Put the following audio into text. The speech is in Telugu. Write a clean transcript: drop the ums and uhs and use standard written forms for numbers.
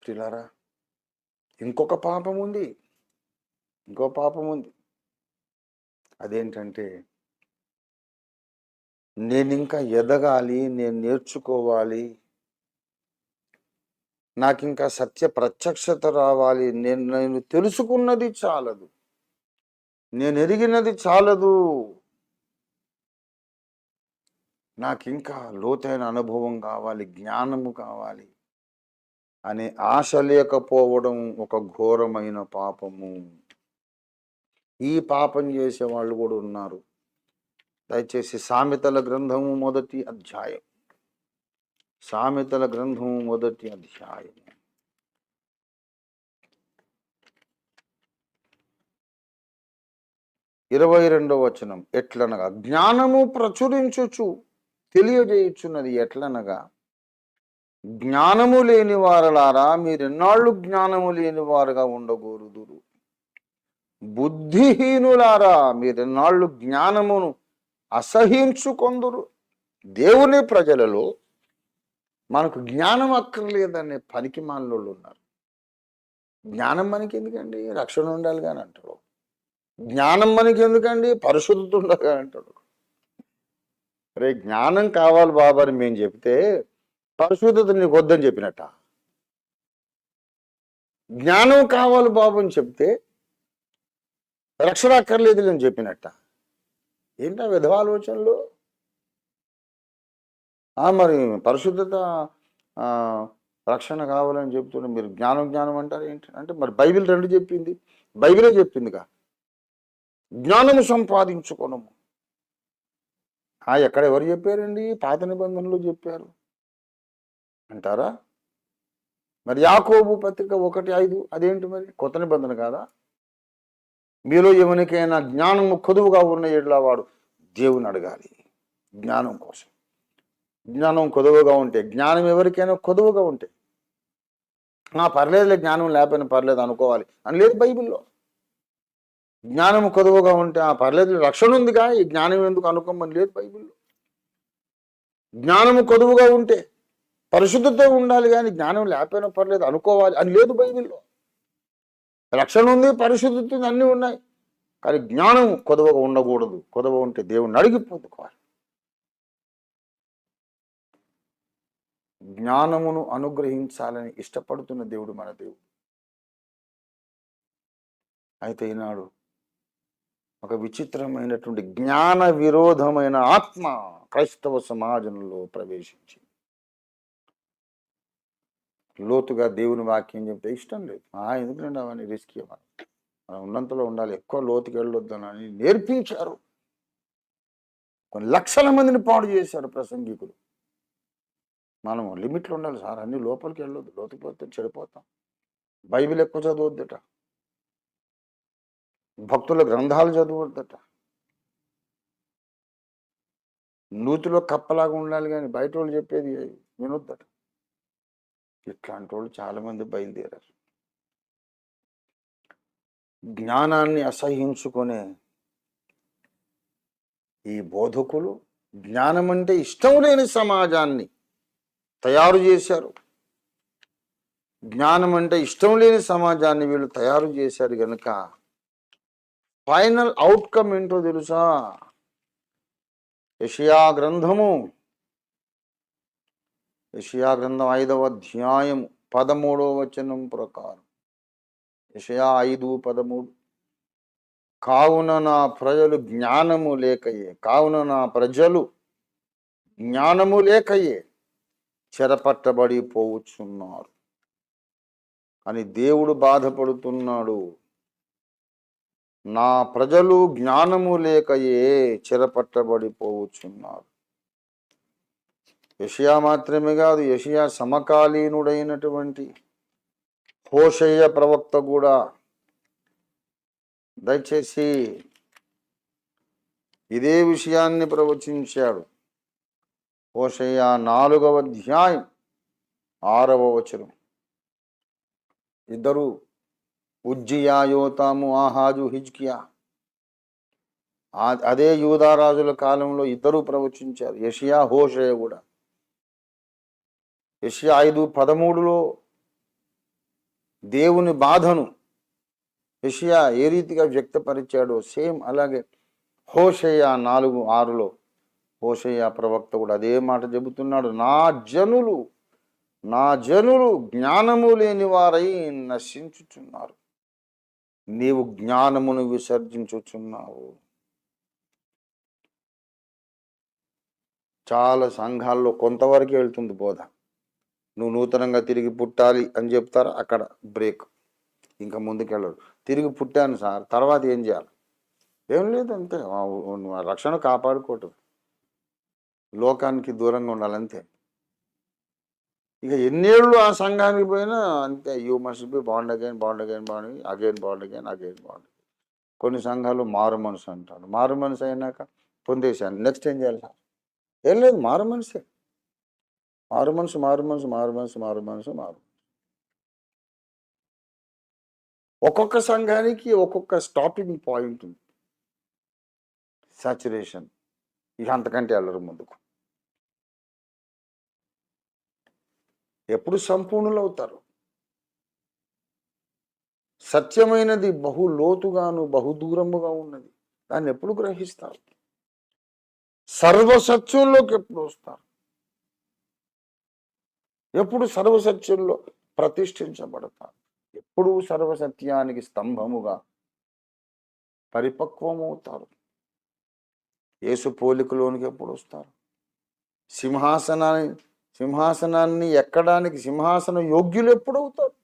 ప్రియులారా, ఇంకొక పాపం ఉంది. ఇంకో పాపం ఉంది. అదేంటంటే, నేనింకా ఎదగాలి, నేను నేర్చుకోవాలి, నాకింకా సత్య ప్రత్యక్షత రావాలి, నేను తెలుసుకున్నది చాలదు, నేను ఎరిగినది చాలదు, నాకింకా లోతైన అనుభవం కావాలి, జ్ఞానము కావాలి అనే ఆశ లేకపోవడం ఒక ఘోరమైన పాపము. ఈ పాపం చేసే వాళ్ళు కూడా ఉన్నారు. దయచేసి సామెతల గ్రంథము మొదటి అధ్యాయం, సామెతల గ్రంథము మొదటి అధ్యాయం 22వ వచనం. ఎట్లనగా జ్ఞానము ప్రచురించుచు తెలియజేయుచున్నది ఎట్లనగా, జ్ఞానము లేని వారలారా మీరెన్నాళ్ళు జ్ఞానము లేని వారుగా ఉండకూడదురు. బుద్ధిహీనులారా మీరెన్నాళ్ళు జ్ఞానమును అసహించుకొందురు. దేవుని ప్రజలలో మనకు జ్ఞానం అక్కర్లేదనే పనికి మాలోళ్ళు ఉన్నారు. జ్ఞానం మనకి ఎందుకండి, రక్షణ ఉండాలి కానీ అంటాడు. జ్ఞానం మనకి ఎందుకండి, పరిశుద్ధత ఉండాలి కానీ అంటాడు. రే, జ్ఞానం కావాలి బాబా అని మేము చెప్తే పరిశుద్ధత నీకు వద్దని చెప్పినట్ట. జ్ఞానం కావాలి బాబు అని చెప్తే రక్షణ అక్కర్లేదు అని చెప్పినట్ట. ఏంటా విధవ ఆలోచనలు? మరి పరిశుద్ధత రక్షణ కావాలని చెప్తుంటే మీరు జ్ఞానం జ్ఞానం అంటారు ఏంటి అంటే, మరి బైబిల్ రెండు చెప్పింది, బైబిలే చెప్పిందిగా జ్ఞానము సంపాదించుకోనము. ఎక్కడ ఎవరు చెప్పారండి? పాత నిబంధనలు చెప్పారు అంటారా? మరి యాకోబు పత్రిక 1:5 అదేంటి మరి, కొత్త నిబంధన కాదా? మీలో ఎవరికైనా జ్ఞానము కొదువుగా ఉన్న ఎడ్ల వాడు దేవుని అడగాలి జ్ఞానం కోసం. జ్ఞానం కొదువుగా ఉంటే, జ్ఞానం ఎవరికైనా కొదువుగా ఉంటే, పర్లేదులే జ్ఞానం లేకపోయినా పర్లేదు అనుకోవాలి అని లేదు బైబిల్లో. జ్ఞానం కొదువుగా ఉంటే పర్లేదు, రక్షణ ఉందిగా, ఈ జ్ఞానం ఎందుకు అనుకోమని లేదు బైబిల్లో. జ్ఞానము కొదువుగా ఉంటే పరిశుద్ధతో ఉండాలి కానీ జ్ఞానం లేకపోయినా పర్లేదు అనుకోవాలి అని లేదు బైబిల్లో. రక్షణ ఉంది, పరిశుద్ధత ఉంది, అన్నీ ఉన్నాయి, కానీ జ్ఞానం కొదువగా ఉండకూడదు. కొదువ ఉంటే దేవుణ్ణి అడిగి పొందుకోవాలి. జ్ఞానమును అనుగ్రహించాలని ఇష్టపడుతున్న దేవుడు మన దేవుడు. అయితే ఈనాడు ఒక విచిత్రమైనటువంటి జ్ఞాన విరోధమైన ఆత్మ క్రైస్తవ సమాజంలో ప్రవేశించి లోతుగా దేవుని వాక్యం చెప్తే ఇష్టం లేదు. ఎందుకంటే అవన్నీ రిస్క్ ఇవ్వాలి, మనం ఉన్నంతలో ఉండాలి, ఎక్కువ లోతుకి వెళ్ళొద్దని నేర్పించారు. కొన్ని లక్షల మందిని పాడు చేశారు ప్రసంగికులు. మనం లిమిట్లో ఉండాలి సార్, అన్ని లోపలికి వెళ్ళొద్దు, లోతుకి పోతే చెడిపోతాం. బైబిల్ ఎక్కువ చదవద్దట, భక్తుల గ్రంథాలు చదవద్దట, నూతిలో కప్పలాగా ఉండాలి కానీ బయట వాళ్ళు చెప్పేది వినొద్దట. ఇట్లాంటి వాళ్ళు చాలామంది బయలుదేరారు. జ్ఞానాన్ని అసహించుకునే ఈ బోధకులు జ్ఞానం అంటే ఇష్టం లేని సమాజాన్ని తయారు చేశారు. జ్ఞానం అంటే ఇష్టం లేని సమాజాన్ని వీళ్ళు తయారు చేశారు కనుక ఫైనల్ అవుట్కమ్ ఏంటో తెలుసా? యెషయా గ్రంథం 5వ అధ్యాయం 13వ వచనం ప్రకారం, యెషయా 5:13, కావున నా ప్రజలు జ్ఞానము లేకయే చెరపట్టబడి పోవచ్చున్నారు అని దేవుడు బాధపడుతున్నాడు. నా ప్రజలు జ్ఞానము లేకయే చెరపట్టబడిపోవచ్చున్నారు. యెషయా మాత్రమే కాదు, యెషయా సమకాలీనుడైనటువంటి హోషేయ ప్రవక్త కూడా దయచేసి ఇదే విషయాన్ని ప్రవచించాడు. హోషేయ 4వ అధ్యాయం 6వ వచనం. ఇద్దరు, ఉజ్జియా, యోతాము, ఆహాజు, హిజ్కియా, అదే యూదారాజుల కాలంలో ఇద్దరు ప్రవచించారు. యెషయా, హోషేయ కూడా. యెషయా 5:13 దేవుని బాధను యెషయా ఏ రీతిగా వ్యక్తపరిచాడో సేమ్ అలాగే హోషేయ 4:6లో హోషేయ ప్రవక్త కూడా అదే మాట చెబుతున్నాడు. నా జనులు జ్ఞానము లేని వారై నశించుచున్నారు. నీవు జ్ఞానమును విసర్జించుచున్నావు. చాలా సంఘాల్లో కొంతవరకు వెళ్తుంది బోధ. నువ్వు నూతనంగా తిరిగి పుట్టాలి అని చెప్తారా, అక్కడ బ్రేక్, ఇంకా ముందుకెళ్ళడు. తిరిగి పుట్టాను సార్, తర్వాత ఏం చేయాలి? ఏం లేదు, అంతే. రక్షణ కాపాడుకోవటం, లోకానికి దూరంగా ఉండాలంతే. ఇక ఎన్నేళ్ళు ఆ సంఘానికి పోయినా అంతే. You must be bond again, bond again, bond again, bond again, again bond. కొన్ని సంఘాలు మారు మనసు అంటాడు. మారు మనసు అయినాక పొందేశాను, నెక్స్ట్ ఏం చేయాలి సార్? ఏం లేదు, మారు మనసే. మారు మనసు, మారు మనసు, మారు మనసు, మారు మనసు, మారు. ఒక్కొక్క సంఘానికి ఒక్కొక్క స్టాపింగ్ పాయింట్ ఉంది. సాచురేషన్, ఇక అంతకంటే వెళ్ళరు ముందుకు. ఎప్పుడు సంపూర్ణులు అవుతారు? సత్యమైనది బహు లోతుగాను బహు దూరముగా ఉన్నది, దాన్ని ఎప్పుడు గ్రహిస్తారు? సర్వసత్యంలోకి ఎప్పుడు వస్తారు? ఎప్పుడు సర్వసత్యంలో ప్రతిష్ఠించబడతారు? ఎప్పుడు సర్వసత్యానికి స్తంభముగా పరిపక్వమవుతారు? యేసు పోలికలోనికి ఎప్పుడు వస్తారు? సింహాసనాన్ని ఎక్కడానికి సింహాసన యోగ్యులు ఎప్పుడు అవుతారు?